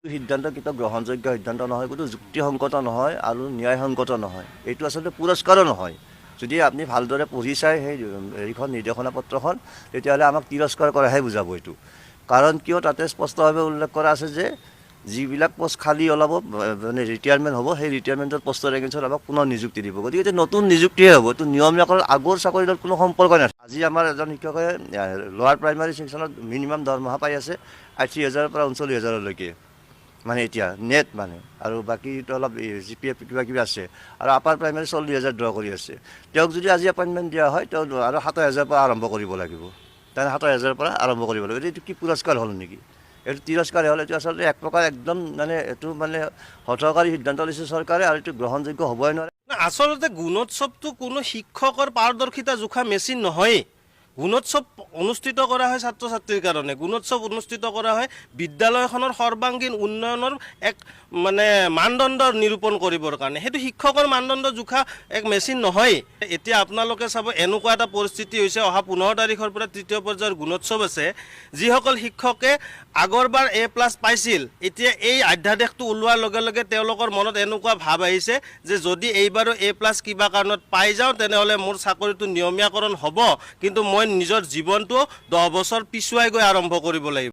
সিদ্ধান্ত কিন্তু গ্ৰহণযোগ্য সিদ্ধান্ত নহয়, কোনো যুক্তিসংগত নহয় আৰু ন্যায়সংগত নহয়। এইটো আচলতে পুৰস্কাৰো নহয়। যদি আপুনি ভালদৰে পঢ়ি চাই সেই হেৰিখন নিৰ্দেশনা পত্ৰখন, তেতিয়াহ'লে আমাক তিৰস্কাৰ কৰাহে বুজাব এইটো। কাৰণ কিয় তাতে স্পষ্টভাৱে উল্লেখ কৰা আছে যে যিবিলাক পষ্ট খালী ওলাব মানে ৰিটায়াৰমেণ্ট হ'ব, সেই ৰিটায়াৰমেণ্টৰ পষ্টৰ এগেইনষ্টত আমাক পুনৰ নিযুক্তি দিব। গতিকে এইটো নতুন নিযুক্তিহে হ'ব, এইটো নিয়মীয়াকৰ আগৰ চাকৰিৰ লগত কোনো সম্পৰ্ক নাই। আজি আমাৰ এজন শিক্ষকে লোৱাৰ প্ৰাইমাৰী ছেকশ্যনত মিনিমাম দৰমহা পাই আছে 80,000ৰ পৰা 39,000লৈকে, মানে এতিয়া নেট মানে, আৰু বাকীটো অলপ GPF কিবা কিবি আছে, আৰু আপাৰ প্ৰাইমাৰী 40,000 ড্ৰ কৰি আছে। তেওঁক যদি আজি এপইণ্টমেণ্ট দিয়া হয়, তেওঁ আৰু 27,000 পৰা আৰম্ভ কৰিব লাগিব, তাৰমানে 27,000 পৰা আৰম্ভ কৰিব লাগিব। এইটো কি পুৰস্কাৰ হ'ল নেকি? এইটো তিৰস্কাৰ হ'ল। এইটো আচলতে এক প্ৰকাৰ একদম মানে এইটো মানে হঠকাৰী সিদ্ধান্ত লৈছে চৰকাৰে, আৰু এইটো গ্ৰহণযোগ্য হ'বই নোৱাৰে। আচলতে গুণোৎসৱটো কোনো শিক্ষকৰ পাৰদৰ্শিতা জোখা মেচিন নহয়েই। গুণোৎসৱ অনুষ্ঠিত কৰা হয় ছাত্ৰ ছাত্ৰীৰ কাৰণে, গুণোৎসৱ অনুষ্ঠিত কৰা হয় বিদ্যালয়খনৰ সৰ্বাংগীন উন্নয়নৰ এক মানে মানদণ্ড নিৰূপণ কৰিবৰ কাৰণে। সেইটো শিক্ষকৰ মানদণ্ড জোখা এক মেচিন নহয়। এতিয়া আপোনালোকে চাব, এনেকুৱা এটা পৰিস্থিতি হৈছে, অহা 15 তাৰিখৰ পৰা 3য় পৰ্যায়ৰ গুণোৎসৱ আছে। যিসকল শিক্ষকে আগৰবাৰ A+ পাইছিল, এতিয়া এই অধ্যাদেশটো ওলোৱাৰ লগে লগে তেওঁলোকৰ মনত এনেকুৱা ভাৱ আহিছে যে যদি এইবাৰো A+ কিবা কাৰণত পাই যাওঁ, তেনেহ'লে মোৰ চাকৰিটো নিয়মীয়াকৰণ হ'ব, কিন্তু মই নিজৰ জীৱনটো 10 বছৰ পিছুৱাই গৈ আৰম্ভ কৰিব লাগিব।